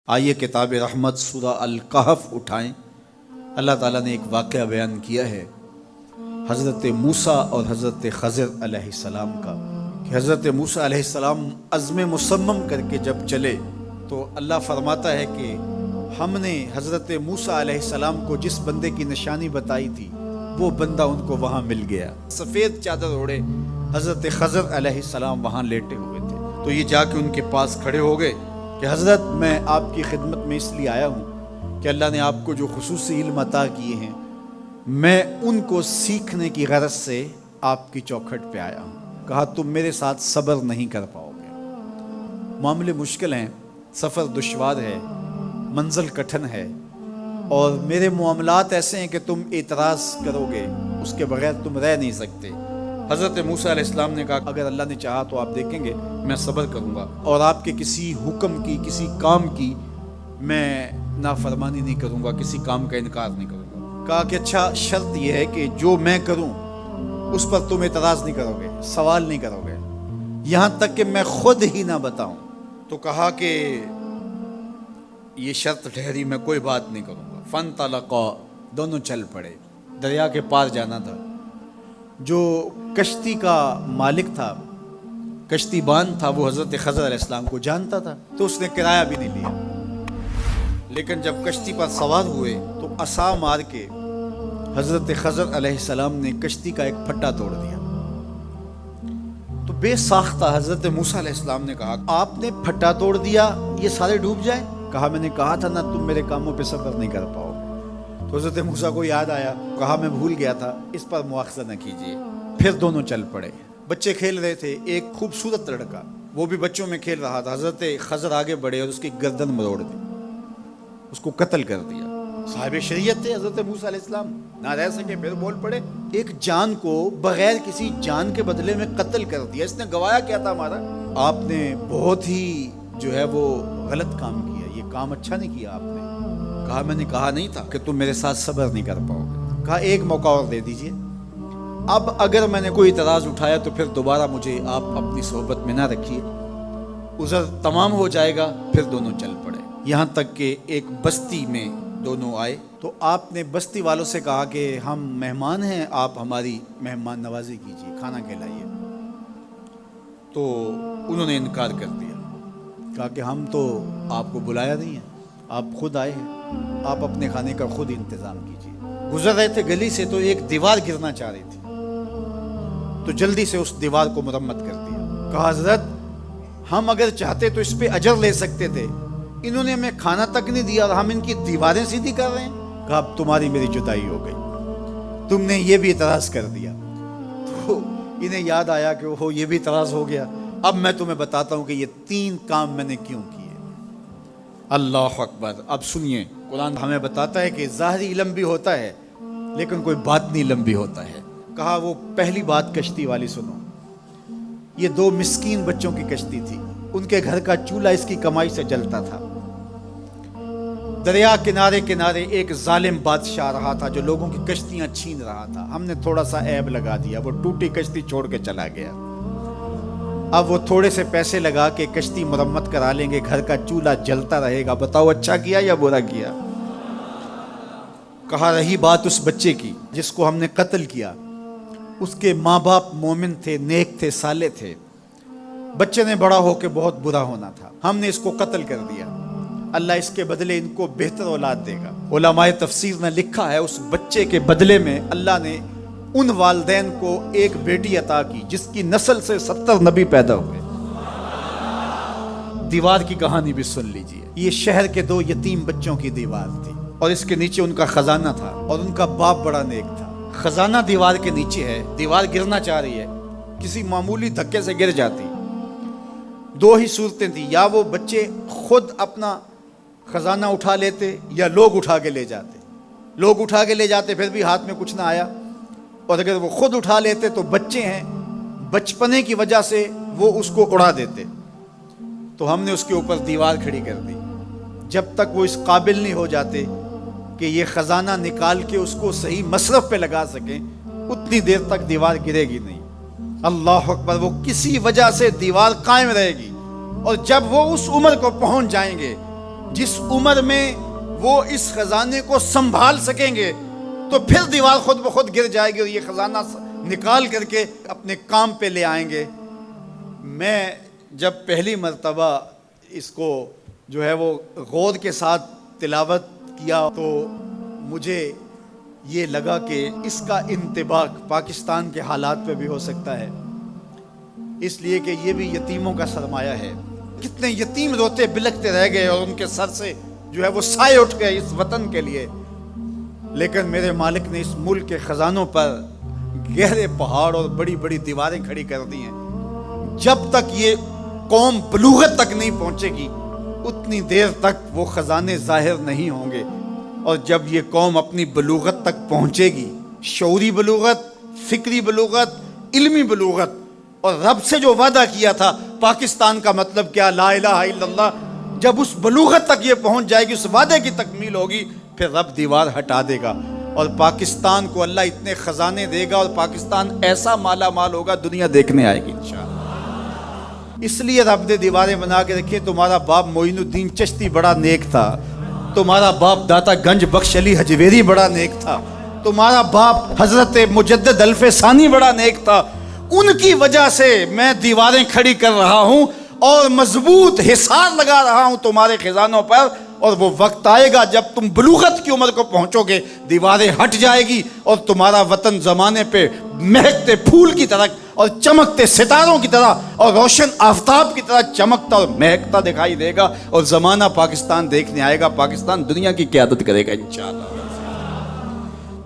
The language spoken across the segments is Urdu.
آئیے کتاب رحمت سورہ الکہف اٹھائیں۔ اللہ تعالیٰ نے ایک واقعہ بیان کیا ہے حضرت موسیٰ اور حضرت خضر علیہ السلام کا، کہ حضرت موسیٰ علیہ السلام عزم مصمم کر کے جب چلے تو اللہ فرماتا ہے کہ ہم نے حضرت موسیٰ علیہ السلام کو جس بندے کی نشانی بتائی تھی وہ بندہ ان کو وہاں مل گیا۔ سفید چادر اوڑھے حضرت خضر علیہ السلام وہاں لیٹے ہوئے تھے، تو یہ جا کے ان کے پاس کھڑے ہو گئے کہ حضرت میں آپ کی خدمت میں اس لیے آیا ہوں کہ اللہ نے آپ کو جو خصوصی علم عطا کیے ہیں میں ان کو سیکھنے کی غرض سے آپ کی چوکھٹ پہ آیا ہوں۔ کہا تم میرے ساتھ صبر نہیں کر پاؤ گے، معاملے مشکل ہیں، سفر دشوار ہے، منزل کٹھن ہے، اور میرے معاملات ایسے ہیں کہ تم اعتراض کرو گے اس کے بغیر تم رہ نہیں سکتے۔ حضرت موسیٰ علیہ السلام نے کہا اگر اللہ نے چاہا تو آپ دیکھیں گے میں صبر کروں گا اور آپ کے کسی حکم کی کسی کام کی میں نافرمانی نہیں کروں گا، کسی کام کا انکار نہیں کروں گا۔ کہا کہ اچھا شرط یہ ہے کہ جو میں کروں اس پر تم اعتراض نہیں کرو گے، سوال نہیں کرو گے، یہاں تک کہ میں خود ہی نہ بتاؤں۔ تو کہا کہ یہ شرط ٹھہری، میں کوئی بات نہیں کروں گا۔ فانطلقا، دونوں چل پڑے، دریا کے پار جانا تھا۔ جو کشتی کا مالک تھا، کشتی باندھ تھا، وہ حضرت خضر علیہ السلام کو جانتا تھا تو اس نے کرایہ بھی نہیں لیا، لیکن جب کشتی پر سوار ہوئے تو عصا مار کے حضرت خضر علیہ السلام نے کشتی کا ایک پھٹا توڑ دیا۔ تو بے ساختہ حضرت موسیٰ علیہ السلام نے کہا آپ نے پھٹا توڑ دیا، یہ سارے ڈوب جائیں؟ کہا میں نے کہا تھا نا تم میرے کاموں پہ صبر نہیں کر پاؤ گے۔ تو حضرت موسیٰ کو یاد آیا، کہا میں بھول گیا تھا، اس پر مواخذہ نہ کیجیے۔ پھر دونوں چل پڑے، بچے کھیل رہے تھے، ایک خوبصورت لڑکا وہ بھی بچوں میں کھیل رہا تھا۔ حضرت خضر آگے بڑھے اور اس کی گردن مروڑ دی، اس کو قتل کر دیا۔ صاحب شریعت تھے حضرت موسیٰ علیہ السلام، نہ رہ سکے، پھر بول پڑے ایک جان کو بغیر کسی جان کے بدلے میں قتل کر دیا، اس نے گوایا کیا تھا ہمارا؟ آپ نے بہت ہی جو ہے وہ غلط کام کیا، یہ کام اچھا نہیں کیا آپ نے۔ کہا میں نے کہا نہیں تھا کہ تم میرے ساتھ صبر نہیں کر پاؤ گے۔ کہا ایک موقع اور دے دیجئے، اب اگر میں نے کوئی اعتراض اٹھایا تو پھر دوبارہ مجھے آپ اپنی صحبت میں نہ رکھیے، عذر تمام ہو جائے گا۔ پھر دونوں چل پڑے، یہاں تک کہ ایک بستی میں دونوں آئے تو آپ نے بستی والوں سے کہا کہ ہم مہمان ہیں، آپ ہماری مہمان نوازی کیجیے، کھانا کھلائیے۔ تو انہوں نے انکار کر دیا، کہا کہ ہم تو آپ کو بلایا نہیں ہے، آپ خود آئے ہیں، آپ اپنے کھانے کا خود انتظام کیجیے۔ گزر رہے تھے گلی سے تو ایک دیوار گرنا چاہ رہی تھی، تو جلدی سے اس دیوار کو مرمت کر دیا۔ کہا حضرت ہم اگر چاہتے تو اس پہ اجر لے سکتے تھے، انہوں نے ہمیں کھانا تک نہیں دیا اور ہم ان کی دیواریں سیدھی کر رہے ہیں۔ کہا اب تمہاری میری جدائی ہو گئی، تم نے یہ بھی اعتراض کر دیا۔ تو انہیں یاد آیا کہ وہ یہ بھی اعتراض ہو گیا، اب میں تمہیں بتاتا ہوں کہ یہ 3 کام میں نے کیوں کیے۔ اللہ اکبر۔ اب سنیے، قرآن ہمیں بتاتا ہے کہ ظاہری علم بھی ہوتا ہے لیکن کوئی باطنی علم بھی ہوتا ہے۔ کہا وہ پہلی بات کشتی والی سنو، یہ 2 مسکین بچوں کی کشتی تھی، ان کے گھر کا چولہا اس کی کمائی سے جلتا تھا۔ دریا کنارے کنارے ایک ظالم بادشاہ رہا تھا جو لوگوں کی کشتیاں چھین رہا تھا، ہم نے تھوڑا سا عیب لگا دیا، وہ ٹوٹی کشتی چھوڑ کے چلا گیا۔ اب وہ تھوڑے سے پیسے لگا کے کشتی مرمت کرا لیں گے، گھر کا چولہا جلتا رہے گا، بتاؤ اچھا کیا یا برا کیا؟ کہا رہی بات اس بچے کی جس کو ہم نے قتل کیا، اس کے ماں باپ مومن تھے، نیک تھے، صالح تھے، بچے نے بڑا ہو کے بہت برا ہونا تھا، ہم نے اس کو قتل کر دیا، اللہ اس کے بدلے ان کو بہتر اولاد دے گا۔ علماء تفسیر نے لکھا ہے اس بچے کے بدلے میں اللہ نے ان والدین کو ایک بیٹی عطا کی جس کی نسل سے 70 نبی پیدا ہوئے۔ دیوار کی کہانی بھی سن لیجئے، یہ شہر کے 2 یتیم بچوں کی دیوار تھی اور اس کے نیچے ان کا خزانہ تھا اور ان کا باپ بڑا نیک تھا۔ خزانہ دیوار کے نیچے ہے، دیوار گرنا چاہ رہی ہے، کسی معمولی دھکے سے گر جاتی۔ 2 ہی صورتیں تھیں، یا وہ بچے خود اپنا خزانہ اٹھا لیتے یا لوگ اٹھا کے لے جاتے۔ لوگ اٹھا کے لے جاتے پھر بھی ہاتھ میں کچھ نہ آیا، اور اگر وہ خود اٹھا لیتے تو بچے ہیں، بچپنے کی وجہ سے وہ اس کو اڑا دیتے۔ تو ہم نے اس کے اوپر دیوار کھڑی کر دی، جب تک وہ اس قابل نہیں ہو جاتے کہ یہ خزانہ نکال کے اس کو صحیح مصرف پہ لگا سکیں، اتنی دیر تک دیوار گرے گی نہیں۔ اللہ اکبر۔ وہ کسی وجہ سے دیوار قائم رہے گی، اور جب وہ اس عمر کو پہنچ جائیں گے جس عمر میں وہ اس خزانے کو سنبھال سکیں گے تو پھر دیوار خود بخود گر جائے گی اور یہ خزانہ نکال کر کے اپنے کام پہ لے آئیں گے۔ میں جب پہلی مرتبہ اس کو جو ہے وہ غور کے ساتھ تلاوت کیا تو مجھے یہ لگا کہ اس کا انطباق پاکستان کے حالات پہ بھی ہو سکتا ہے، اس لیے کہ یہ بھی یتیموں کا سرمایہ ہے۔ کتنے یتیم روتے بلکتے رہ گئے اور ان کے سر سے جو ہے وہ سائے اٹھ گئے اس وطن کے لیے، لیکن میرے مالک نے اس ملک کے خزانوں پر گہرے پہاڑ اور بڑی بڑی دیواریں کھڑی کر دی ہیں۔ جب تک یہ قوم بلوغت تک نہیں پہنچے گی اتنی دیر تک وہ خزانے ظاہر نہیں ہوں گے، اور جب یہ قوم اپنی بلوغت تک پہنچے گی، شعوری بلوغت، فکری بلوغت، علمی بلوغت، اور رب سے جو وعدہ کیا تھا پاکستان کا مطلب کیا، لا الہ الا اللہ، جب اس بلوغت تک یہ پہنچ جائے گی، اس وعدے کی تکمیل ہوگی، پھر رب دیوار ہٹا دے گا اور پاکستان کو اللہ اتنے خزانے دے گا اور پاکستان ایسا مالا مال ہوگا دنیا دیکھنے آئے گی انشاءاللہ۔ اس لیے رب نے دیواریں بنا کے رکھی۔ تمہارا باپ معین الدین چشتی بڑا نیک تھا، تمہارا باپ داتا گنج بخش علی حجویری بڑا نیک تھا، تمہارا باپ حضرت مجدد الف ثانی بڑا نیک تھا، ان کی وجہ سے میں دیواریں کھڑی کر رہا ہوں اور مضبوط حصار لگا رہا ہوں تمہارے خزانوں پر، اور وہ وقت آئے گا جب تم بلوغت کی عمر کو پہنچو گے، دیواریں ہٹ جائے گی اور تمہارا وطن زمانے پہ مہکتے پھول کی طرح اور چمکتے ستاروں کی طرح اور روشن آفتاب کی طرح چمکتا اور مہکتا دکھائی دے گا، اور زمانہ پاکستان دیکھنے آئے گا، پاکستان دنیا کی قیادت کرے گا انشاءاللہ۔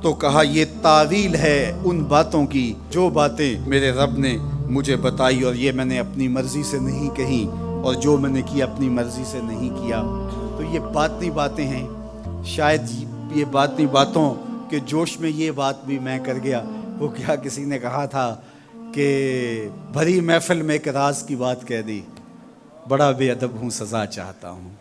تو کہا یہ تعویل ہے ان باتوں کی جو باتیں میرے رب نے مجھے بتائی، اور یہ میں نے اپنی مرضی سے نہیں کہی، اور جو میں نے کیا اپنی مرضی سے نہیں کیا۔ تو یہ باطنی باتیں ہیں، شاید یہ باطنی باتوں کے جوش میں یہ بات بھی میں کر گیا۔ وہ کیا کسی نے کہا تھا کہ بھری محفل میں ایک راز کی بات کہہ دی، بڑا بے ادب ہوں سزا چاہتا ہوں۔